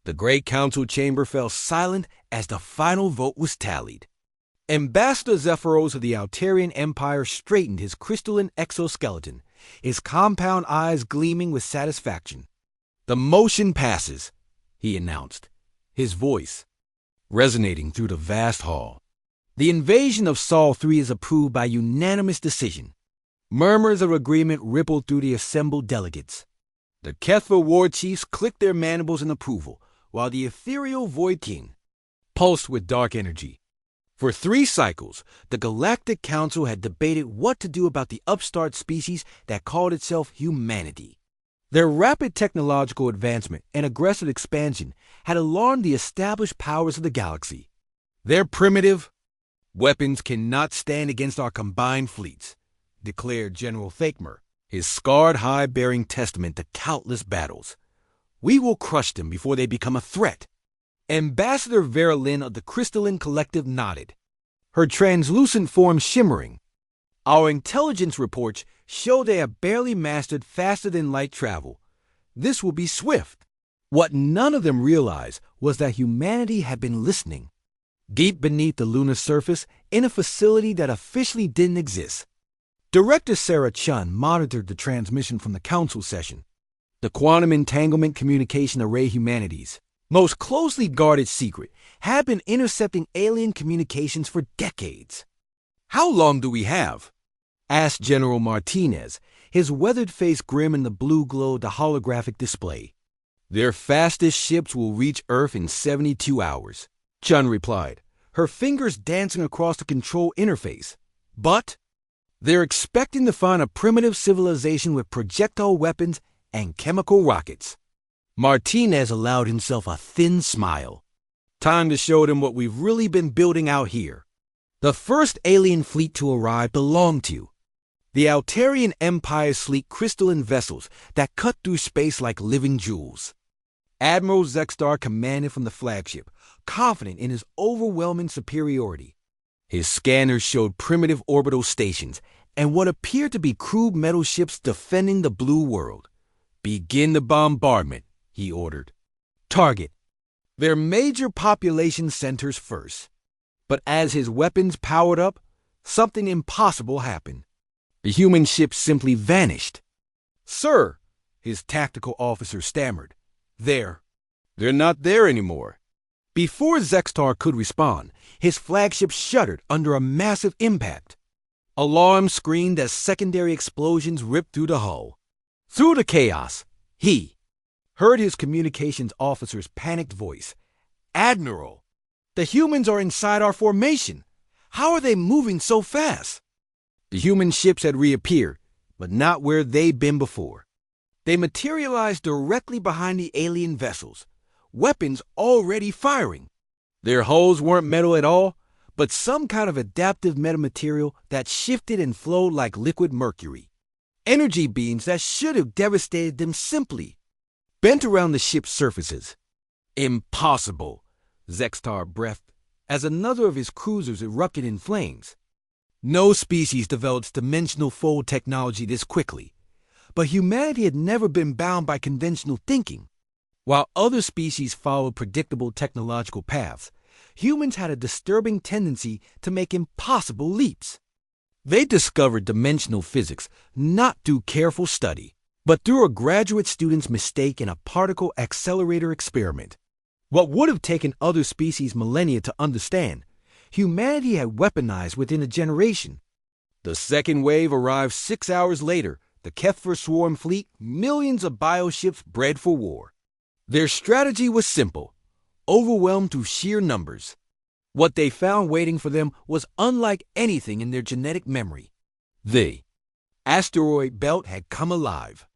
The great council chamber fell silent as the final vote was tallied. Ambassador Zephyros of the Altarian Empire straightened his crystalline exoskeleton, his compound eyes gleaming with satisfaction. "The motion passes," he announced, his voice resonating through the vast hall. "The invasion of Sol 3 is approved by unanimous decision." Murmurs of agreement rippled through the assembled delegates. The Kethva war chiefs clicked their mandibles in approval, while the ethereal Void King pulsed with dark energy. For 3 cycles, the Galactic Council had debated what to do about the upstart species that called itself humanity. Their rapid technological advancement and aggressive expansion had alarmed the established powers of the galaxy. "Their primitive weapons cannot stand against our combined fleets," declared General Thakmer, his scarred hide bearing testament to countless battles. "We will crush them before they become a threat." Ambassador Vera Lynn of the Crystalline Collective nodded, her translucent form shimmering. "Our intelligence reports show they have barely mastered faster-than-light travel. This will be swift." What none of them realized was that humanity had been listening, deep beneath the lunar surface, in a facility that officially didn't exist. Director Sarah Chun monitored the transmission from the council session. The Quantum Entanglement Communication Array Humanities, most closely guarded secret, had been intercepting alien communications for decades. "How long do we have?" asked General Martinez, his weathered face grim in the blue glow of the holographic display. "Their fastest ships will reach Earth in 72 hours, Chun replied, her fingers dancing across the control interface. "But they're expecting to find a primitive civilization with projectile weapons and chemical rockets." Martinez allowed himself a thin smile. "Time to show them what we've really been building out here." The first alien fleet to arrive belonged to the Altarian Empire's sleek crystalline vessels that cut through space like living jewels. Admiral Zextar commanded from the flagship, confident in his overwhelming superiority. His scanners showed primitive orbital stations and what appeared to be crude metal ships defending the blue world. "Begin the bombardment," he ordered. "Target their major population centers first." But as his weapons powered up, something impossible happened. The human ships simply vanished. "Sir," his tactical officer stammered, They're not there anymore." Before Zextar could respond, his flagship shuddered under a massive impact. Alarms screamed as secondary explosions ripped through the hull. Through the chaos, he heard his communications officer's panicked voice. "Admiral, the humans are inside our formation. How are they moving so fast?" The human ships had reappeared, but not where they'd been before. They materialized directly behind the alien vessels, weapons already firing. Their hulls weren't metal at all, but some kind of adaptive metamaterial that shifted and flowed like liquid mercury. Energy beams that should have devastated them simply bent around the ship's surfaces. "Impossible," Zextar breathed as another of his cruisers erupted in flames. No species develops dimensional fold technology this quickly, but humanity had never been bound by conventional thinking. While other species followed predictable technological paths, humans had a disturbing tendency to make impossible leaps. They discovered dimensional physics not through careful study, but through a graduate student's mistake in a particle accelerator experiment. What would have taken other species millennia to understand, humanity had weaponized within a generation. The second wave arrived 6 hours later, the Kethver Swarm Fleet, millions of bioships bred for war. Their strategy was simple, overwhelmed through sheer numbers. What they found waiting for them was unlike anything in their genetic memory. The asteroid belt had come alive.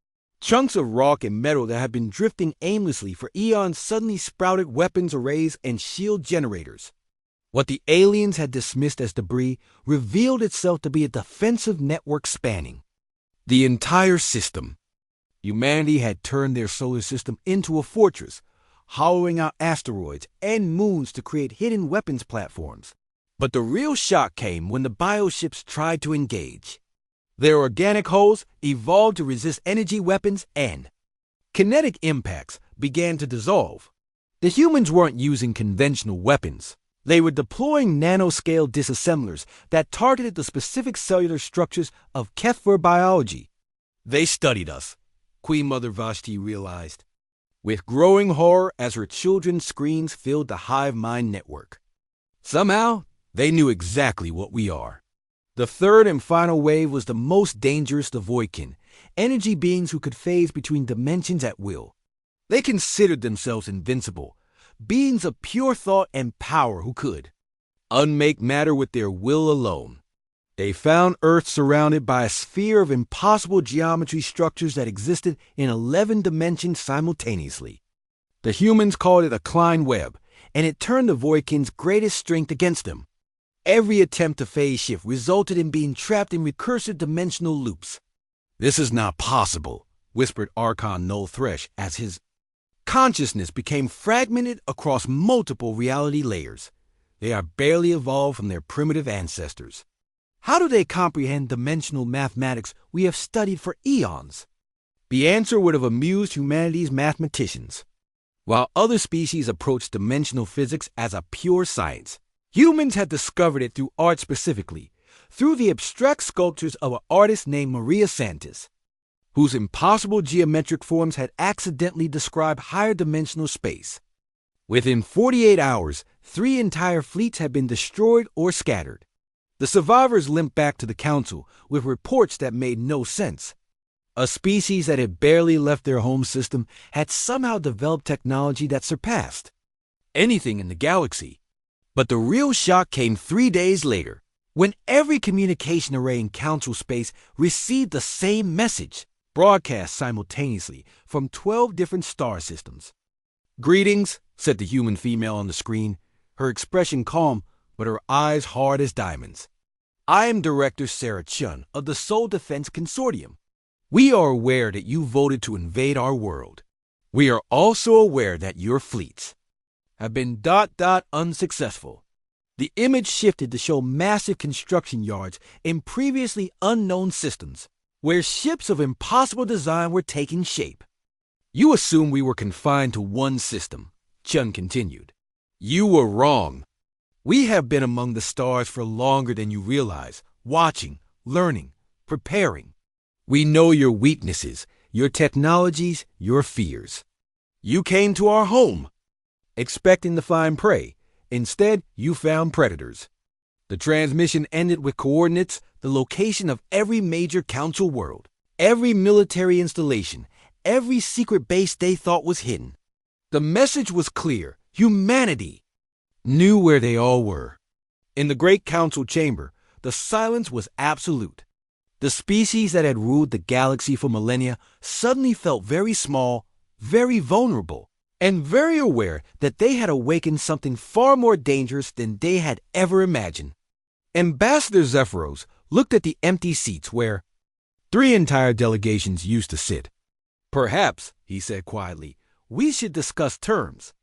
Chunks of rock and metal that had been drifting aimlessly for eons suddenly sprouted weapons arrays and shield generators. What the aliens had dismissed as debris revealed itself to be a defensive network spanning the entire system. Humanity had turned their solar system into a fortress, hollowing out asteroids and moons to create hidden weapons platforms. But the real shock came when the bioships tried to engage. Their organic hulls evolved to resist energy weapons, and kinetic impacts began to dissolve. The humans weren't using conventional weapons. They were deploying nanoscale disassemblers that targeted the specific cellular structures of HFY biology. They studied us, Queen Mother Vashti realized, with growing horror as her children's screams filled the hive mind network. Somehow, they knew exactly what we are. The third and final wave was the most dangerous of Voidkin, energy beings who could phase between dimensions at will. They considered themselves invincible, beings of pure thought and power who could unmake matter with their will alone. They found Earth surrounded by a sphere of impossible geometry structures that existed in 11 dimensions simultaneously. The humans called it a Klein web, and it turned the Voidkin's greatest strength against them. Every attempt to phase shift resulted in being trapped in recursive dimensional loops. "This is not possible," whispered Archon Null Thresh as his consciousness became fragmented across multiple reality layers. They are barely evolved from their primitive ancestors. How do they comprehend dimensional mathematics we have studied for eons? The answer would have amused humanity's mathematicians. While other species approached dimensional physics as a pure science, humans had discovered it through art specifically, through the abstract sculptures of an artist named Maria Santis, whose impossible geometric forms had accidentally described higher dimensional space. Within 48 hours, 3 entire fleets had been destroyed or scattered. The survivors limped back to the Council with reports that made no sense. A species that had barely left their home system had somehow developed technology that surpassed anything in the galaxy. But the real shock came 3 days later, when every communication array in Council space received the same message, broadcast simultaneously from 12 different star systems. "Greetings," said the human female on the screen, her expression calm, but her eyes hard as diamonds. "I am Director Sarah Chun of the Soul Defense Consortium. We are aware that you voted to invade our world. We are also aware that your fleets have been unsuccessful." The image shifted to show massive construction yards in previously unknown systems, where ships of impossible design were taking shape. "You assume we were confined to one system," Chun continued. "You were wrong. We have been among the stars for longer than you realize, watching, learning, preparing. We know your weaknesses, your technologies, your fears. You came to our home, expecting to find prey. Instead, you found predators. The transmission ended with coordinates, the location of every major Council world, every military installation, every secret base they thought was hidden. The message was clear. Humanity knew where they all were. In the Great Council chamber, the silence was absolute. The species that had ruled the galaxy for millennia suddenly felt very small, very vulnerable, and very aware that they had awakened something far more dangerous than they had ever imagined. Ambassador Zephyros looked at the empty seats where 3 entire delegations used to sit. "Perhaps," he said quietly, "we should discuss terms.